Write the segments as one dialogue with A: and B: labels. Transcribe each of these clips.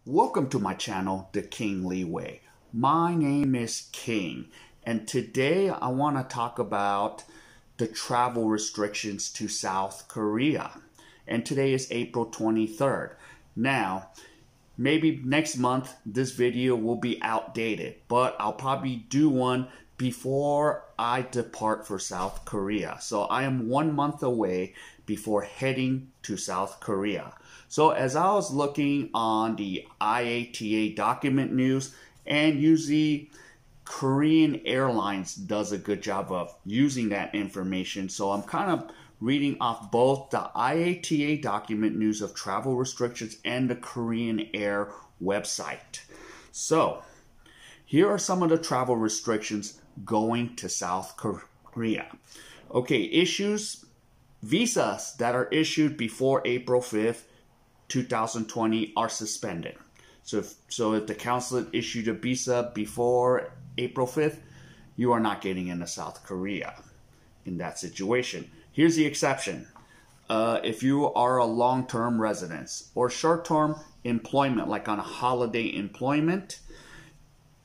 A: Welcome to my channel, The King Lee Way. My name is King, and today I want to talk about the travel restrictions to South Korea. And today is April 23rd. Now, maybe next month this video will be outdated, but I'll probably do one before I depart for South Korea. So I am 1 month away before heading to South Korea. So as I was looking on the IATA document news, and usually Korean Airlines does a good job of using that information. So I'm kind of reading off both the IATA document news of travel restrictions and the Korean Air website. So here are some of the travel restrictions going to South Korea. Okay, visas that are issued before April 5th, 2020 are suspended. So if the consulate issued a visa before April 5th, you are not getting into South Korea in that situation. Here's the exception. If you are a long-term resident or short-term employment, like on a holiday employment,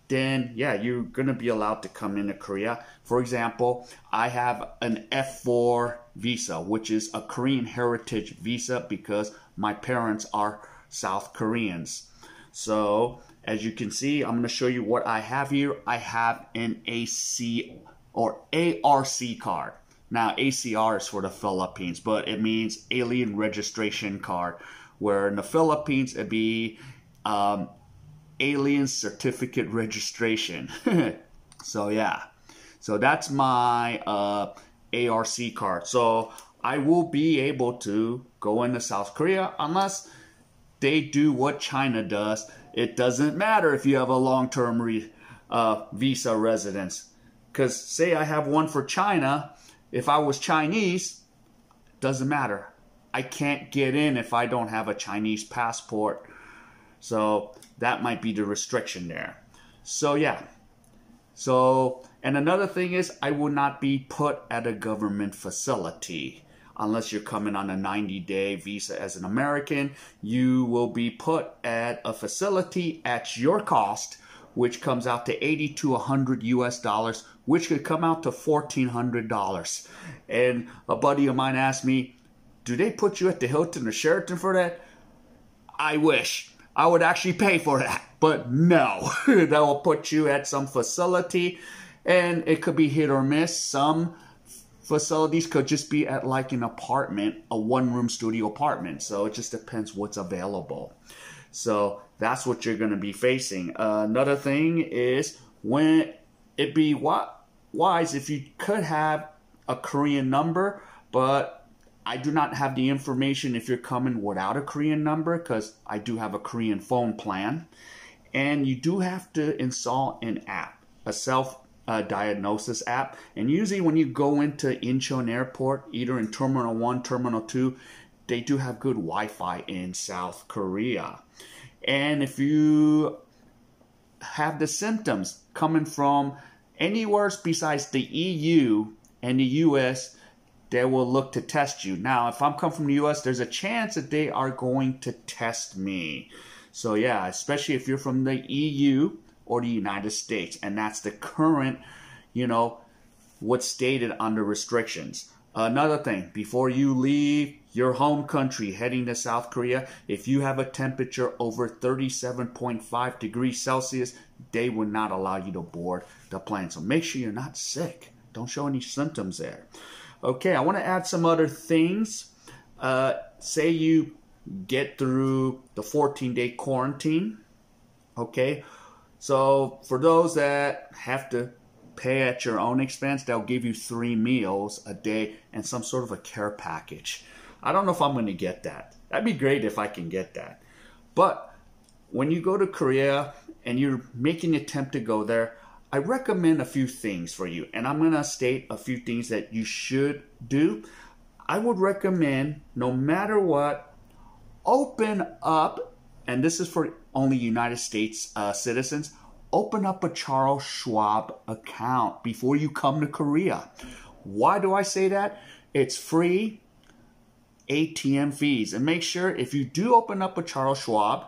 A: then yeah, you're going to be allowed to come into Korea. For example, I have an F4 visa, which is a Korean heritage visa because my parents are South Koreans. So as you can see, I'm going to show you what I have here. I have an AC or ARC card. Now ACR is for the Philippines, but it means Alien Registration Card, where in the Philippines it'd be Alien Certificate Registration. So yeah, so that's my ARC card. So I will be able to go into South Korea unless they do what China does. It doesn't matter if you have a long-term visa residence. Because say I have one for China, if I was Chinese, doesn't matter. I can't get in if I don't have a Chinese passport. So that might be the restriction there. So yeah. So, and another thing is I will not be put at a government facility. Unless you're coming on a 90-day visa as an American, you will be put at a facility at your cost, which comes out to 80 to 100 US dollars, which could come out to $1,400. And a buddy of mine asked me, do they put you at the Hilton or Sheraton for that? I wish. I would actually pay for that, but no. That will put you at some facility, and it could be hit or miss. Some facilities could just be at like an apartment, a one-room studio apartment. So it just depends what's available. So that's what you're going to be facing. Another thing is, when it'd be wise if you could have a Korean number, but I do not have the information if you're coming without a Korean number, because I do have a Korean phone plan. And you do have to install an app, a self-diagnosis app. And usually when you go into Incheon Airport, either in Terminal 1, Terminal 2, they do have good Wi-Fi in South Korea. And if you have the symptoms coming from anywhere besides the EU and the US, they will look to test you. Now, if I'm coming from the US, there's a chance that they are going to test me. So yeah, especially if you're from the EU or the United States, and that's the current, what's stated under restrictions. Another thing, before you leave your home country heading to South Korea, if you have a temperature over 37.5 degrees Celsius, they would not allow you to board the plane. So make sure you're not sick. Don't show any symptoms there. Okay, I want to add some other things. Say you get through the 14-day quarantine. Okay, so for those that have to pay at your own expense, they'll give you 3 meals a day and some sort of a care package. I don't know if I'm going to get that. That'd be great if I can get that. But when you go to Korea and you're making an attempt to go there, I recommend a few things for you, and I'm going to state a few things that you should do. I would recommend, no matter what, open up, and this is for only United States citizens, open up a Charles Schwab account before you come to Korea. Why do I say that? It's free ATM fees. And make sure if you do open up a Charles Schwab,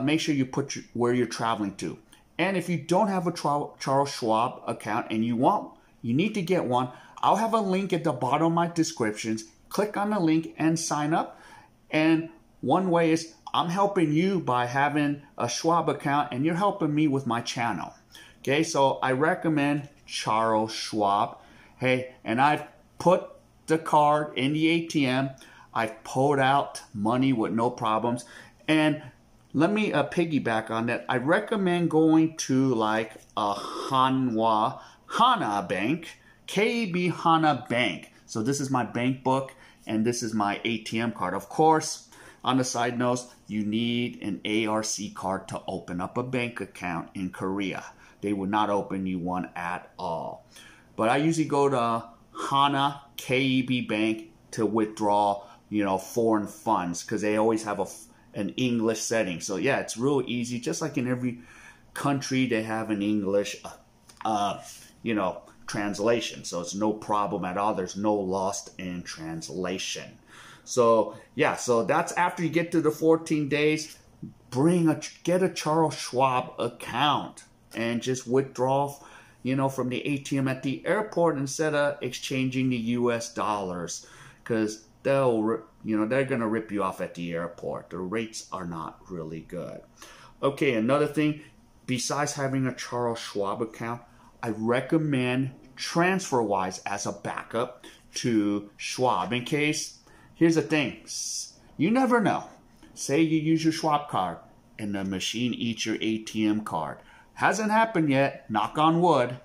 A: make sure you put where you're traveling to. And if you don't have a Charles Schwab account and you need to get one, I'll have a link at the bottom of my descriptions. Click on the link and sign up. And one way is I'm helping you by having a Schwab account, and you're helping me with my channel. Okay, so I recommend Charles Schwab. Hey, and I've put the card in the ATM. I've pulled out money with no problems. And let me piggyback on that. I recommend going to like a Hana Bank, K.A.E Hana Bank. So this is my bank book, and this is my ATM card. Of course, on the side notes, you need an ARC card to open up a bank account in Korea. They would not open you one at all. But I usually go to Hana K.A.E Bank to withdraw, foreign funds, because they always have an English setting. So yeah, it's real easy. Just like in every country, they have an English, translation. So it's no problem at all. There's no lost in translation. So yeah, so that's after you get to the 14 days, get a Charles Schwab account and just withdraw, from the ATM at the airport instead of exchanging the US dollars, because they're going to rip you off at the airport. The rates are not really good. Okay, another thing, besides having a Charles Schwab account, I recommend TransferWise as a backup to Schwab in case, here's the thing, you never know. Say you use your Schwab card and the machine eats your ATM card. Hasn't happened yet, knock on wood.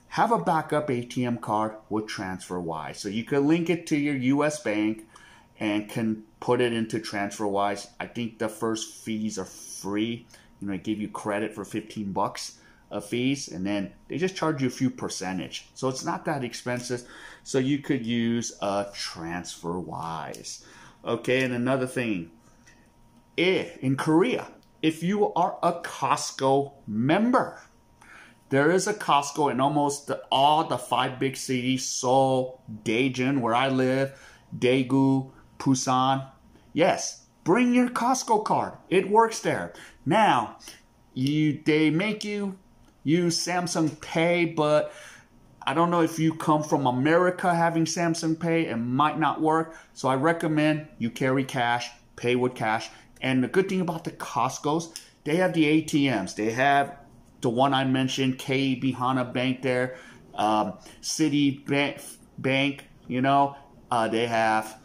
A: Have a backup ATM card with TransferWise. So you can link it to your US bank and can put it into TransferWise. I think the first fees are free. They give you credit for 15 bucks of fees, and then they just charge you a few percentage. So it's not that expensive. So you could use a TransferWise. Okay, and another thing, in Korea, if you are a Costco member, there is a Costco in almost all the 5 big cities: Seoul, Daejeon, where I live, Daegu, Busan. Yes, bring your Costco card. It works there. Now, they make you use Samsung Pay, but I don't know if you come from America having Samsung Pay, it might not work. So I recommend you carry cash, pay with cash. And the good thing about the Costco's, they have the ATMs. They have the one I mentioned, K.A.E Hana Bank there, City Bank, they have,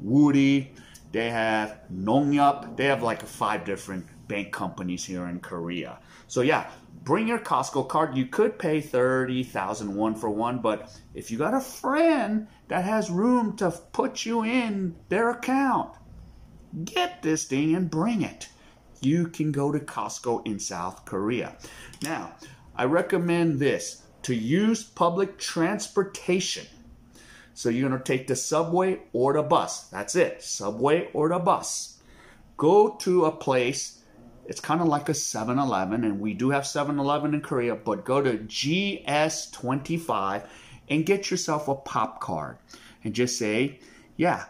A: Woody, they have Nongyup. They have like 5 different bank companies here in Korea. So yeah, bring your Costco card. You could pay 30,000 won for one, but if you got a friend that has room to put you in their account, get this thing and bring it. You can go to Costco in South Korea. Now, I recommend this, to use public transportation. So you're going to take the subway or the bus. That's it, subway or the bus. Go to a place, it's kind of like a 7-Eleven, and we do have 7-Eleven in Korea, but go to GS25 and get yourself a pop card. And just say, yeah,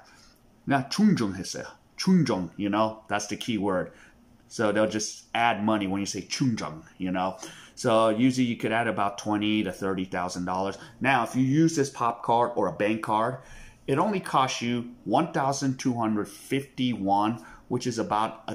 A: now 충전 했어요. 충전, that's the key word. So they'll just add money when you say 충전, So usually you could add about $20,000 to $30,000. Now, if you use this pop card or a bank card, it only costs you 1,251, which is about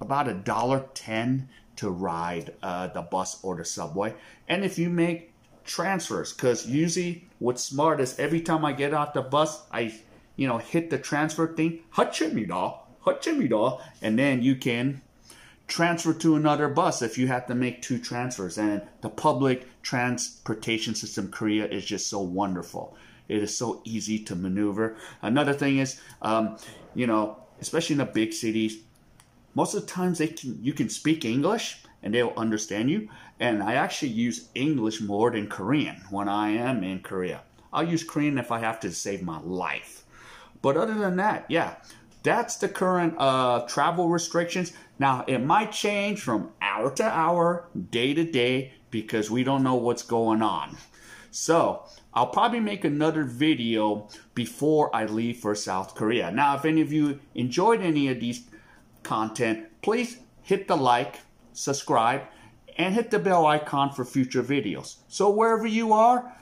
A: $1.10 to ride the bus or the subway. And if you make transfers, because usually what's smart is every time I get off the bus, I hit the transfer thing, and then you can transfer to another bus if you have to make 2 transfers. And the public transportation system in Korea is just so wonderful. It is so easy to maneuver. Another thing is, especially in the big cities, most of the times you can speak English and they'll understand you. And I actually use English more than Korean when I am in Korea. I'll use Korean if I have to save my life. But other than that, yeah, that's the current travel restrictions. Now, it might change from hour to hour, day to day, because we don't know what's going on. So, I'll probably make another video before I leave for South Korea. Now, if any of you enjoyed any of these content, please hit the like, subscribe, and hit the bell icon for future videos. So wherever you are,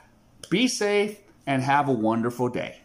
A: be safe and have a wonderful day.